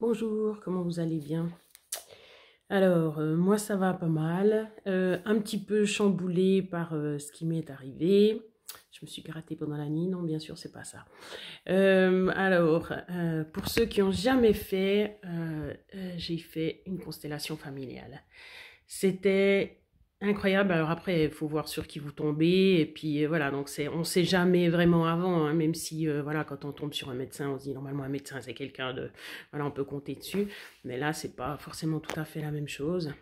Bonjour, comment vous allez bien? Alors, moi ça va pas mal, un petit peu chamboulée par ce qui m'est arrivé. Je me suis grattée pendant la nuit, non bien sûr c'est pas ça. Pour ceux qui ont jamais fait, j'ai fait une constellation familiale. C'était incroyable. Alors après, il faut voir sur qui vous tombez. Et puis voilà, donc on ne sait jamais vraiment avant, hein, même si voilà, quand on tombe sur un médecin, on se dit normalement un médecin c'est quelqu'un de, voilà, on peut compter dessus. Mais là, c'est pas forcément tout à fait la même chose.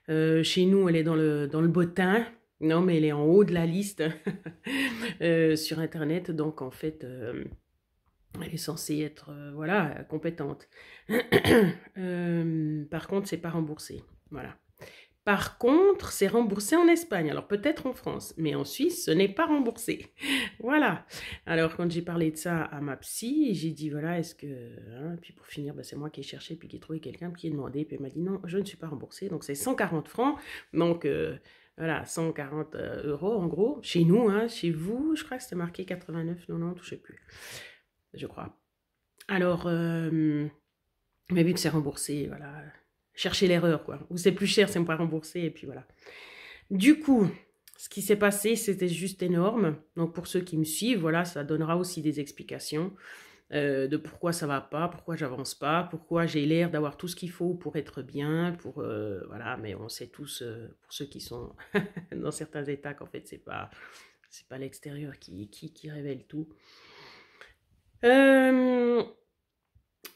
Chez nous, elle est dans le bottin. Non, mais elle est en haut de la liste sur Internet. Donc en fait, elle est censée être voilà, compétente. Par contre, c'est pas remboursé. Voilà. Par contre, c'est remboursé en Espagne. Alors peut-être en France, mais en Suisse, ce n'est pas remboursé. Voilà. Alors quand j'ai parlé de ça à ma psy, j'ai dit voilà, est-ce que... Hein, puis pour finir, ben, c'est moi qui ai cherché, puis qui ai trouvé quelqu'un, qui ai demandé, puis elle m'a dit non, je ne suis pas remboursée. Donc c'est 140 francs. Donc voilà, 140 euros en gros. Chez nous, hein, chez vous, je crois que c'était marqué 89, 90, je ne sais plus. Je crois. Alors, mais vu que c'est remboursé, voilà, chercher l'erreur, quoi. Ou c'est plus cher, c'est pas remboursé, et puis voilà. Du coup, ce qui s'est passé, c'était juste énorme. Donc, pour ceux qui me suivent, voilà, ça donnera aussi des explications de pourquoi ça va pas, pourquoi j'avance pas, pourquoi j'ai l'air d'avoir tout ce qu'il faut pour être bien, pour voilà. Mais on sait tous, pour ceux qui sont dans certains états, qu'en fait, c'est pas l'extérieur qui révèle tout.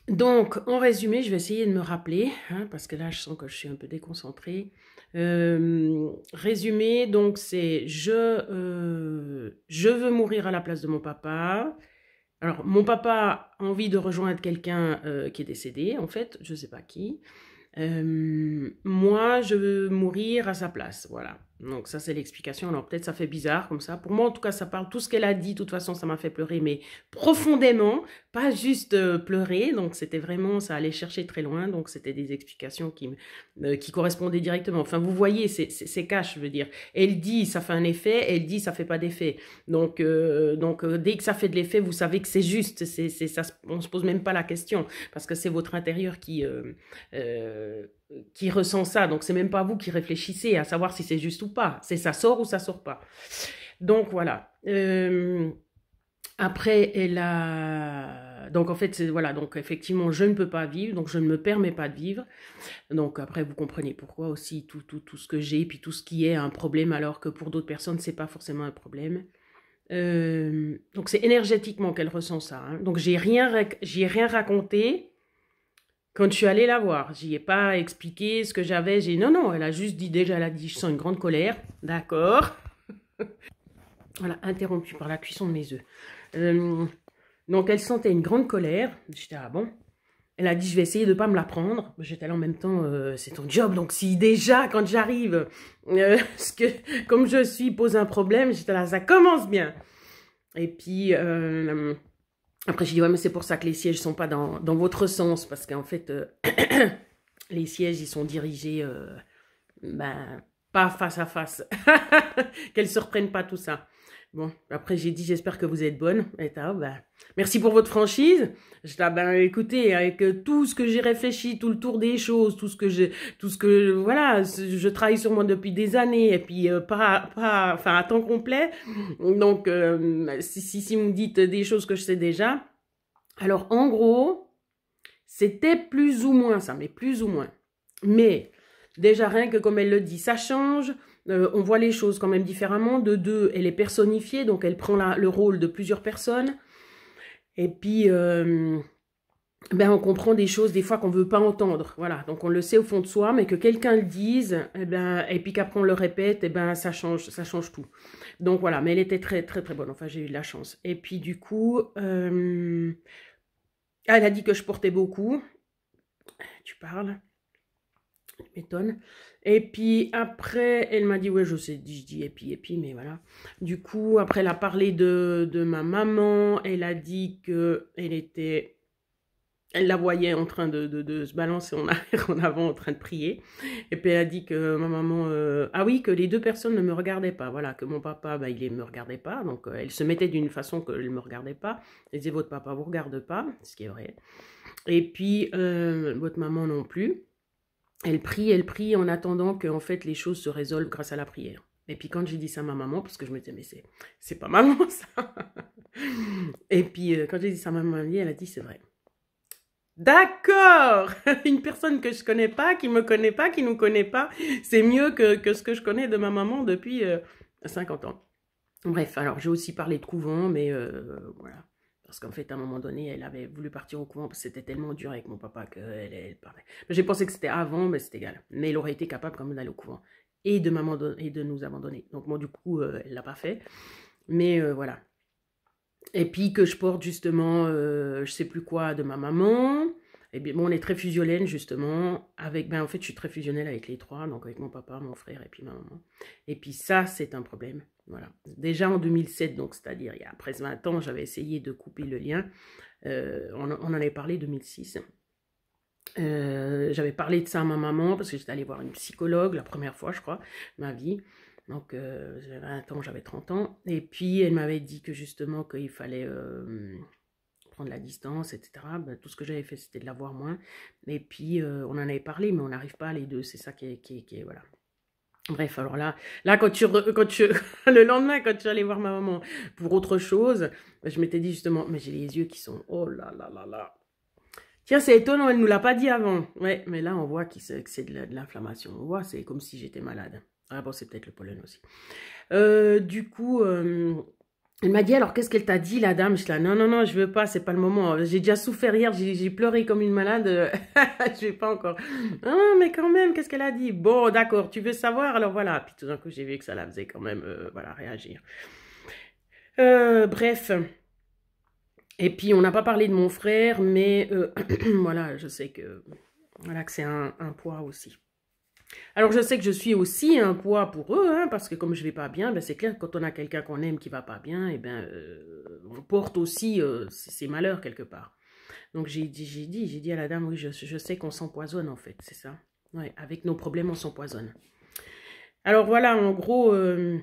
Donc, en résumé, je vais essayer de me rappeler, hein, parce que là, je sens que je suis un peu déconcentrée. Résumé, donc, c'est je veux mourir à la place de mon papa. Alors, mon papa a envie de rejoindre quelqu'un qui est décédé, en fait, je ne sais pas qui. Moi, je veux mourir à sa place, voilà. Donc ça, c'est l'explication. Alors peut-être ça fait bizarre comme ça. Pour moi, en tout cas, ça parle tout ce qu'elle a dit. De toute façon, ça m'a fait pleurer, mais profondément, pas juste pleurer. Donc c'était vraiment, ça allait chercher très loin. Donc c'était des explications qui correspondaient directement. Enfin, vous voyez, c'est cash, je veux dire. Elle dit, ça fait un effet. Elle dit, ça fait pas d'effet. Donc dès que ça fait de l'effet, vous savez que c'est juste. Ça, on se pose même pas la question parce que c'est votre intérieur qui ressent ça. Donc, c'est même pas vous qui réfléchissez à savoir si c'est juste ou pas. C'est ça sort ou ça sort pas. Donc, voilà. Après, elle a... Donc, en fait, voilà. Donc, effectivement, je ne peux pas vivre. Donc, je ne me permets pas de vivre. Donc, après, vous comprenez pourquoi aussi tout ce que j'ai, puis tout ce qui est un problème, alors que pour d'autres personnes, c'est pas forcément un problème. Donc, c'est énergétiquement qu'elle ressent ça. Hein. Donc, j'ai rien raconté. Quand je suis allée la voir, j'y ai pas expliqué ce que j'avais. Non, non, elle a juste dit, déjà, elle a dit, je sens une grande colère. D'accord. Voilà, interrompue par la cuisson de mes œufs. Donc, elle sentait une grande colère. J'étais, ah bon. Elle a dit, je vais essayer de ne pas me la prendre. J'étais là en même temps, c'est ton job. Donc, si déjà, quand j'arrive, comme je suis, pose un problème, j'étais là, ça commence bien. Et puis... après, j'ai dit, ouais, mais c'est pour ça que les sièges ne sont pas dans votre sens, parce qu'en fait, les sièges, ils sont dirigés, ben, pas face à face, qu'elles ne se reprennent pas tout ça. Bon, après, j'ai dit, j'espère que vous êtes bonne. Et ben, merci pour votre franchise. Je dis, ben, écoutez, avec tout ce que j'ai réfléchi, tout le tour des choses, voilà, je travaille sur moi depuis des années, et puis enfin, à temps complet. Donc, si vous me dites des choses que je sais déjà, alors en gros, c'était plus ou moins ça, mais plus ou moins. Mais déjà, rien que comme elle le dit, ça change. On voit les choses quand même différemment. De deux, elle est personnifiée, donc elle prend le rôle de plusieurs personnes. Et puis, ben, on comprend des choses des fois qu'on ne veut pas entendre. Voilà, donc on le sait au fond de soi, mais que quelqu'un le dise, et puis qu'après on le répète, et ben, ça change tout. Donc voilà, mais elle était très, très, très bonne. Enfin, j'ai eu de la chance. Et puis du coup, elle a dit que je portais beaucoup. Tu parles, tu m'étonnes. Et puis après, elle m'a dit, ouais, je sais, je dis et puis, mais voilà. Du coup, après, elle a parlé de ma maman. Elle a dit qu'elle la voyait en train de se balancer en arrière, en avant, en train de prier. Et puis elle a dit que ma maman... ah oui, que les deux personnes ne me regardaient pas. Voilà, que mon papa, bah, il ne me regardait pas. Donc, elle se mettait d'une façon qu'elle ne me regardait pas. Elle disait, votre papa ne vous regarde pas, ce qui est vrai. Et puis, votre maman non plus. Elle prie en attendant que en fait, les choses se résolvent grâce à la prière. Et puis quand j'ai dit ça à ma maman, parce que je me disais, mais c'est pas maman ça. Et puis quand j'ai dit ça à ma maman, elle a dit, c'est vrai. D'accord. Une personne que je connais pas, qui me connaît pas, qui nous connaît pas, c'est mieux que ce que je connais de ma maman depuis 50 ans. Bref, alors j'ai aussi parlé de couvent, mais voilà. Parce qu'en fait, à un moment donné, elle avait voulu partir au couvent parce que c'était tellement dur avec mon papa qu'elle parlait. J'ai pensé que c'était avant, mais c'est égal. Mais elle aurait été capable quand même d'aller au couvent et de nous abandonner. Donc moi, du coup, elle l'a pas fait. Mais voilà. Et puis que je porte justement, je sais plus quoi, de ma maman. Et bien, bon, on est très fusionnels justement. En fait, je suis très fusionnelle avec les trois, donc avec mon papa, mon frère et puis ma maman. Et puis ça, c'est un problème. Voilà. Déjà en 2007, donc c'est-à-dire il y a presque 20 ans, j'avais essayé de couper le lien. On en avait parlé en 2006. J'avais parlé de ça à ma maman parce que j'étais allée voir une psychologue la première fois, je crois, de ma vie. Donc, j'avais 20 ans, j'avais 30 ans. Et puis, elle m'avait dit que justement, qu'il fallait prendre la distance, etc. Ben, tout ce que j'avais fait, c'était de la voir moins. Et puis, on en avait parlé, mais on n'arrive pas les deux. C'est ça qui est voilà. Bref, alors là le lendemain, quand je suis allée voir ma maman pour autre chose, je m'étais dit justement, mais j'ai les yeux qui sont, oh là là là là. Tiens, c'est étonnant, elle ne nous l'a pas dit avant. Ouais, mais là, on voit que c'est de l'inflammation. On voit, c'est comme si j'étais malade. Ah bon, c'est peut-être le pollen aussi. Du coup, elle m'a dit, alors qu'est-ce qu'elle t'a dit, la dame? Je suis là, non, non, non, je veux pas, c'est pas le moment. J'ai déjà souffert hier, j'ai pleuré comme une malade. Je vais pas encore. Ah, mais quand même, qu'est-ce qu'elle a dit? Bon, d'accord, tu veux savoir? Alors voilà. Puis tout d'un coup, j'ai vu que ça la faisait quand même, voilà, réagir. Bref. Et puis, on n'a pas parlé de mon frère, mais voilà, je sais que, voilà, que c'est un poids aussi. Alors, je sais que je suis aussi un poids pour eux, hein, parce que comme je vais pas bien, ben, c'est clair que quand on a quelqu'un qu'on aime qui va pas bien, et ben, on porte aussi ses malheurs quelque part. Donc, j'ai dit à la dame, oui, je sais qu'on s'empoisonne en fait, c'est ça. Ouais, avec nos problèmes, on s'empoisonne. Alors voilà, en gros, je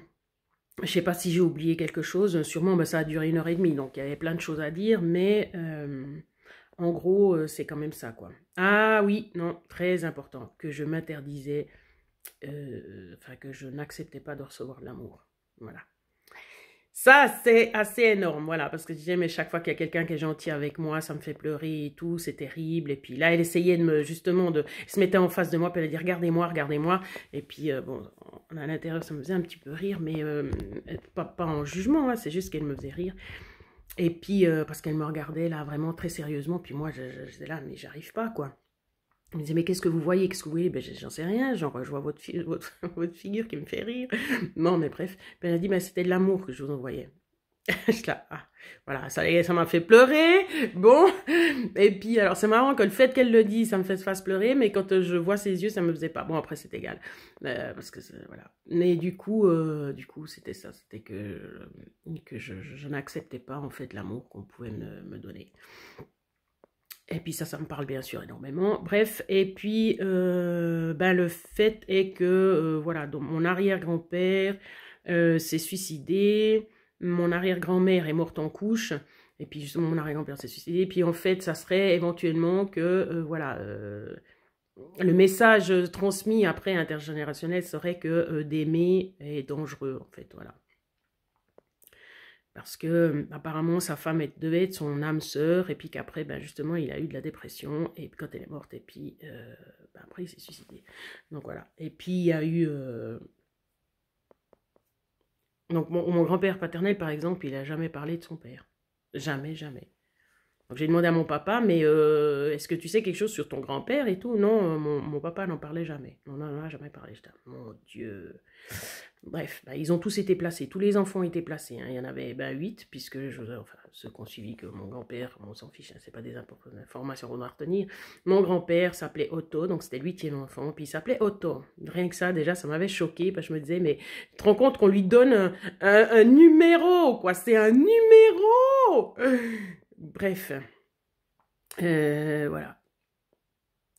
sais pas si j'ai oublié quelque chose. Sûrement, ben, ça a duré 1 h 30, donc il y avait plein de choses à dire, mais en gros, c'est quand même ça, quoi. Ah oui, non, très important, que je m'interdisais, enfin que je n'acceptais pas de recevoir de l'amour. Voilà. Ça, c'est assez énorme, voilà, parce que je disais, mais chaque fois qu'il y a quelqu'un qui est gentil avec moi, ça me fait pleurer et tout, c'est terrible. Et puis là, elle essayait de me, justement, elle se mettait en face de moi, puis elle a dit, regardez-moi, regardez-moi. Et puis, bon, à l'intérieur, ça me faisait un petit peu rire, mais pas en jugement, hein, c'est juste qu'elle me faisait rire. Et puis, parce qu'elle me regardait là, vraiment très sérieusement, puis moi, j'étais là, mais j'arrive pas, quoi. Elle me disait, mais qu'est-ce que vous voyez? Qu'est-ce que vous voyez? Ben, j'en sais rien, genre, je vois votre figure qui me fait rire. Non, mais bref. Ben, elle a dit, ben, c'était de l'amour que je vous envoyais. Je là, ah, voilà, ça m'a fait pleurer. Bon, et puis, alors, c'est marrant que le fait qu'elle le dise, ça me fasse pleurer, mais quand je vois ses yeux, ça me faisait pas. Bon, après, c'est égal. Parce que, voilà. Mais du coup, c'était ça. C'était que je n'acceptais pas, en fait, l'amour qu'on pouvait me donner. Et puis ça me parle bien sûr énormément. Bref, et puis ben, le fait est que, voilà, donc mon arrière-grand-père s'est suicidé, mon arrière-grand-mère est morte en couche, et puis justement mon arrière-grand-père s'est suicidé, et puis en fait ça serait éventuellement que, voilà, le message transmis après intergénérationnel serait que d'aimer est dangereux, en fait, voilà. Parce que apparemment sa femme devait être son âme sœur, et puis qu'après, ben, justement, il a eu de la dépression, et quand elle est morte, et puis ben, après il s'est suicidé. Donc voilà. Et puis il y a eu... Donc mon grand-père paternel, par exemple, il n'a jamais parlé de son père. Jamais, jamais. Donc j'ai demandé à mon papa, mais est-ce que tu sais quelque chose sur ton grand-père et tout? Non, mon papa n'en parlait jamais. On n'en a jamais parlé. J'étais, mon Dieu. Bref, bah, ils ont tous été placés. Tous les enfants étaient placés, hein. Il y en avait 8, puisque enfin, ceux qui ont suivi que mon grand-père, on s'en fiche, hein, c'est pas des informations qu'on doit retenir. Mon grand-père s'appelait Otto, donc c'était le 8e enfant, puis il s'appelait Otto. Rien que ça, déjà, ça m'avait choqué, parce que je me disais, mais tu te rends compte qu'on lui donne un numéro, quoi, c'est un numéro. Bref, voilà.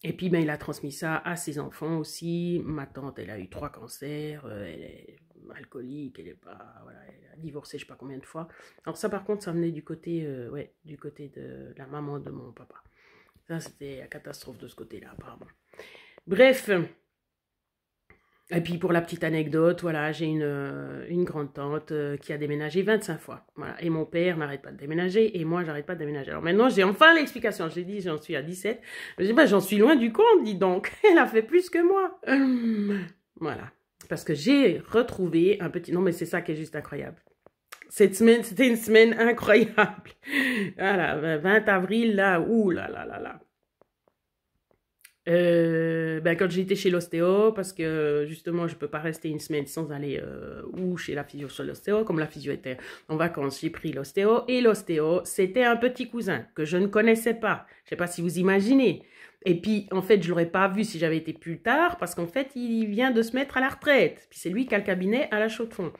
Et puis, ben, il a transmis ça à ses enfants aussi. Ma tante, elle a eu 3 cancers, elle est alcoolique, elle est pas, voilà, elle a divorcé je sais pas combien de fois. Alors ça, par contre, ça venait du côté, ouais, du côté de la maman de mon papa. Ça, c'était la catastrophe de ce côté-là, apparemment. Bref. Et puis pour la petite anecdote, voilà, j'ai une grande-tante qui a déménagé 25 fois. Voilà. Et mon père n'arrête pas de déménager et moi, j'arrête pas de déménager. Alors maintenant, j'ai enfin l'explication. J'ai dit, j'en suis à 17. Je dis, bah, j'en suis loin du compte, dis donc. Elle a fait plus que moi. Voilà. Parce que j'ai retrouvé un petit... Non, mais c'est ça qui est juste incroyable. Cette semaine, c'était une semaine incroyable. Voilà, 20 avril, là, ouh là là là là. Ben, quand j'étais chez l'ostéo, parce que justement, je peux pas rester une semaine sans aller ou chez la physio sur l'ostéo. Comme la physio était en vacances, j'ai pris l'ostéo. Et l'ostéo, c'était un petit cousin que je ne connaissais pas. Je sais pas si vous imaginez. Et puis, en fait, je l'aurais pas vu si j'avais été plus tard, parce qu'en fait, il vient de se mettre à la retraite. Puis c'est lui qui a le cabinet à la Chaux-de-Fonds.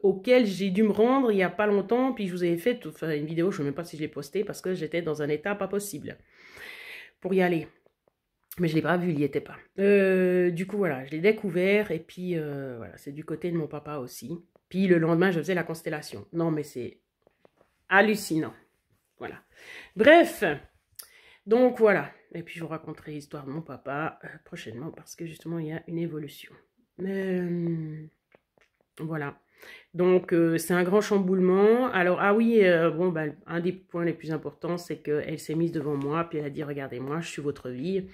Auquel j'ai dû me rendre il y a pas longtemps. Puis je vous avais fait une vidéo, je ne sais même pas si je l'ai postée, parce que j'étais dans un état pas possible pour y aller. Mais je ne l'ai pas vu, il n'y était pas. Du coup, voilà, je l'ai découvert. Et puis, voilà, c'est du côté de mon papa aussi. Puis, le lendemain, je faisais la constellation. Non, mais c'est hallucinant. Voilà. Bref, donc voilà. Et puis, je vous raconterai l'histoire de mon papa prochainement parce que, justement, il y a une évolution. Voilà. Donc, c'est un grand chamboulement. Alors, ah oui, bon, bah, un des points les plus importants, c'est qu'elle s'est mise devant moi, puis elle a dit, regardez-moi, je suis votre vie.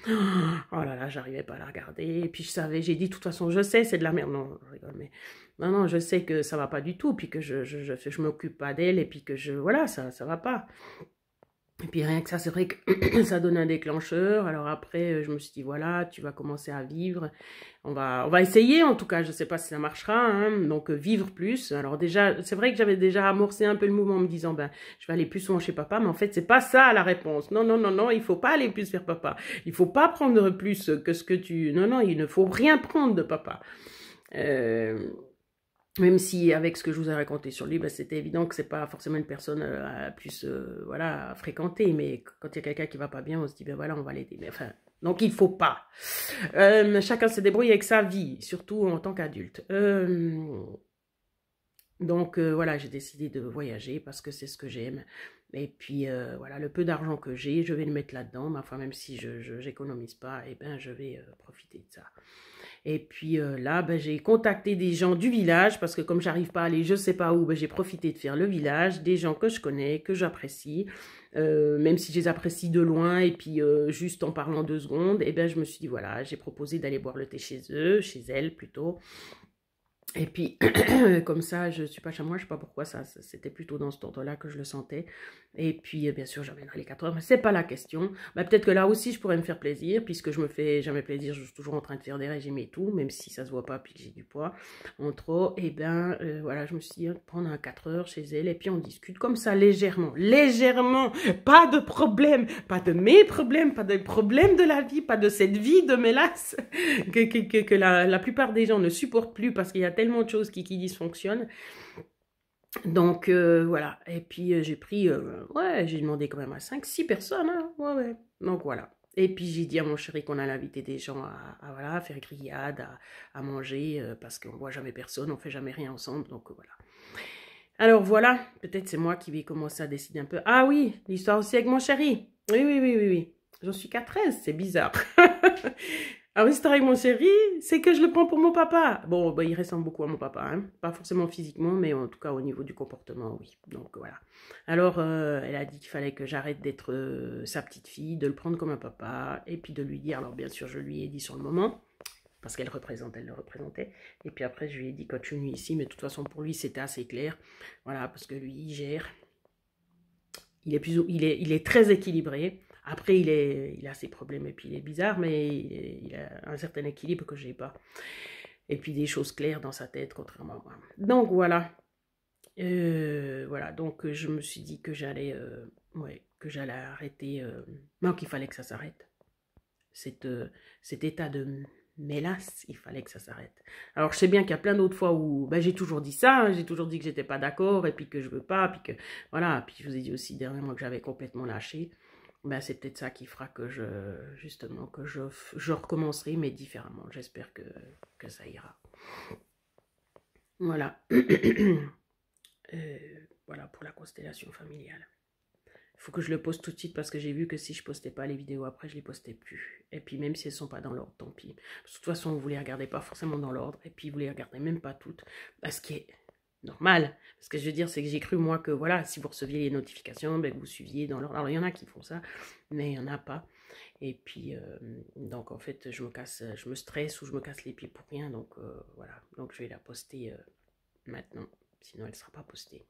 Oh là là, j'arrivais pas à la regarder. Et puis, je savais, j'ai dit, de toute façon, je sais, c'est de la merde. Non, je rigole, mais non, non, je sais que ça va pas du tout, puis que je m'occupe pas d'elle, et puis que voilà, ça va pas. Et puis rien que ça, c'est vrai que ça donne un déclencheur. Alors après, je me suis dit, voilà, tu vas commencer à vivre. On va essayer, en tout cas, je ne sais pas si ça marchera. Hein, donc, vivre plus. Alors déjà, c'est vrai que j'avais déjà amorcé un peu le mouvement en me disant, ben, je vais aller plus souvent chez papa. Mais en fait, c'est pas ça la réponse. Non, non, non, non, il faut pas aller plus vers papa. Il faut pas prendre plus que ce que tu... Non, non, il ne faut rien prendre de papa. Même si, avec ce que je vous ai raconté sur lui, ben, c'était évident que c'est pas forcément une personne plus voilà, à fréquenter. Mais quand il y a quelqu'un qui va pas bien, on se dit, ben voilà, on va l'aider. Mais enfin, donc il faut pas. Chacun se débrouille avec sa vie, surtout en tant qu'adulte. Donc voilà, j'ai décidé de voyager parce que c'est ce que j'aime. Et puis voilà, le peu d'argent que j'ai, je vais le mettre là-dedans. Mais enfin, même si je n'économise pas, eh ben, je vais profiter de ça. Et puis là, ben, j'ai contacté des gens du village parce que comme j'arrive pas à aller, je sais pas où, ben, j'ai profité de faire le village, des gens que je connais, que j'apprécie, même si je les apprécie de loin et puis juste en parlant 2 secondes, et ben je me suis dit voilà, j'ai proposé d'aller boire le thé chez eux, chez elles plutôt. Et puis, comme ça, je suis pas chez moi, je sais pas pourquoi, c'était plutôt dans cet ordre-là que je le sentais. Et puis, bien sûr, j'amènerai les 4 heures, mais c'est pas la question. Bah, peut-être que là aussi, je pourrais me faire plaisir, puisque je me fais jamais plaisir, je suis toujours en train de faire des régimes et tout, même si ça se voit pas, puis que j'ai du poids en trop. Et ben, voilà, je me suis dit, prendre un 4 heures chez elle, et puis on discute comme ça, légèrement, légèrement, pas de problème, pas de mes problèmes, pas de problèmes de la vie, pas de cette vie de mélasse que la plupart des gens ne supportent plus parce qu'il y a tellement de choses qui dysfonctionnent. Donc, voilà. Et puis, j'ai pris... ouais, j'ai demandé quand même à 5-6 personnes. Hein. Ouais, ouais. Donc, voilà. Et puis, j'ai dit à mon chéri qu'on allait inviter des gens voilà, faire grillade, à manger, parce qu'on ne voit jamais personne, on ne fait jamais rien ensemble. Donc, voilà. Alors, voilà. Peut-être c'est moi qui vais commencer à décider un peu. Ah oui, l'histoire aussi avec mon chéri. Oui, oui, oui, oui, oui. J'en suis qu'à 13, c'est bizarre. Alors, l'histoire avec mon chéri, c'est que je le prends pour mon papa. Bon, bah, il ressemble beaucoup à mon papa, hein. Pas forcément physiquement, mais en tout cas au niveau du comportement, oui. Donc voilà. Alors, elle a dit qu'il fallait que j'arrête d'être sa petite fille, de le prendre comme un papa, et puis de lui dire, alors bien sûr, je lui ai dit sur le moment, parce qu'elle le représentait. Et puis après, je lui ai dit, continue ici, mais de toute façon, pour lui, c'était assez clair. Voilà, parce que lui, il gère. Il est très équilibré. Après, il a ses problèmes et puis il est bizarre, mais il a un certain équilibre que je n'ai pas. Et puis des choses claires dans sa tête, contrairement à moi. Donc voilà. Voilà, donc je me suis dit que j'allais arrêter. Non, qu'il fallait que ça s'arrête. Cet état de mélasse, il fallait que ça s'arrête. Alors, je sais bien qu'il y a plein d'autres fois où ben, j'ai toujours dit ça, hein, j'ai toujours dit que j'étais pas d'accord, et puis que je veux pas, puis que, voilà, puis je vous ai dit aussi dernièrement que j'avais complètement lâché. Ben, c'est peut-être ça qui fera que justement, que je recommencerai, mais différemment. J'espère que ça ira. Voilà. Voilà pour la constellation familiale. faut que je le poste tout de suite parce que j'ai vu que si je postais pas les vidéos après, je les postais plus. Et puis même si elles sont pas dans l'ordre, tant pis. Parce que de toute façon, vous les regardez pas forcément dans l'ordre. Et puis vous les regardez même pas toutes. Ce qui est normal. Ce que je veux dire, c'est que j'ai cru moi que voilà, si vous receviez les notifications, ben, que vous suiviez dans l'ordre. Alors il y en a qui font ça, mais il y en a pas. Et puis donc en fait, je me stresse ou je me casse les pieds pour rien. Donc voilà. Donc je vais la poster maintenant. Sinon elle sera pas postée.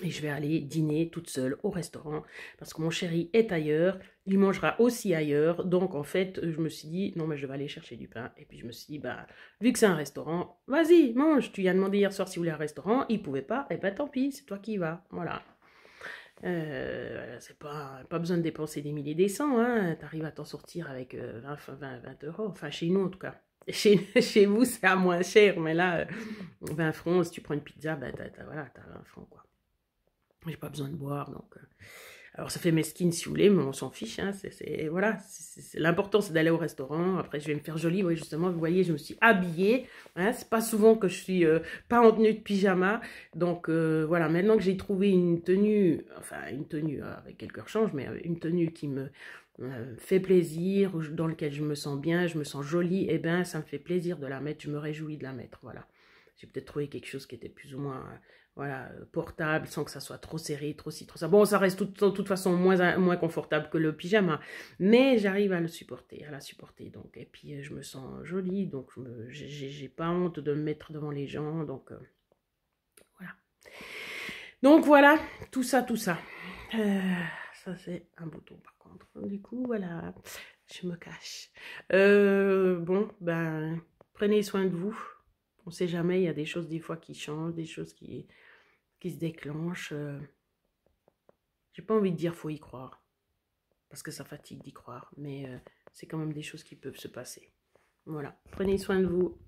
Et je vais aller dîner toute seule au restaurant parce que mon chéri est ailleurs, il mangera aussi ailleurs. Donc en fait, je me suis dit, non mais je vais aller chercher du pain. Et puis je me suis dit, bah, vu que c'est un restaurant, vas-y, mange. Tu lui as demandé hier soir s'il voulait un restaurant, il pouvait pas, et ben tant pis, c'est toi qui y vas. Voilà. C'est pas besoin de dépenser des milliers des cents, hein. T'arrives à t'en sortir avec 20 euros, enfin chez nous en tout cas. Chez vous, c'est à moins cher, mais là, 20 francs, si tu prends une pizza, ben, voilà, t'as 20 francs, quoi. J'ai pas besoin de boire, donc... Alors, ça fait mesquine si vous voulez, mais on s'en fiche, hein. Voilà, l'important, c'est d'aller au restaurant. Après, je vais me faire jolie. Oui, justement, vous voyez, je me suis habillée. Hein, c'est pas souvent que je suis pas en tenue de pyjama. Donc, voilà, maintenant que j'ai trouvé une tenue, enfin, une tenue avec quelques rechanges, mais une tenue qui me fait plaisir, dans laquelle je me sens bien, je me sens jolie, et ben, ça me fait plaisir de la mettre. Je me réjouis de la mettre, voilà. J'ai peut-être trouvé quelque chose qui était plus ou moins... voilà, portable, sans que ça soit trop serré, trop ci, trop ça. Bon, ça reste de toute façon moins confortable que le pyjama, mais j'arrive à la supporter. Donc, et puis, je me sens jolie, donc j'ai pas honte de me mettre devant les gens, donc voilà. Donc voilà, tout ça. Ça, c'est un bouton, par contre. Du coup, voilà, je me cache. Bon, ben, prenez soin de vous. On sait jamais, il y a des choses des fois qui changent, des choses qui se déclenchent. J'ai pas envie de dire faut y croire, parce que ça fatigue d'y croire, mais c'est quand même des choses qui peuvent se passer. Voilà, prenez soin de vous.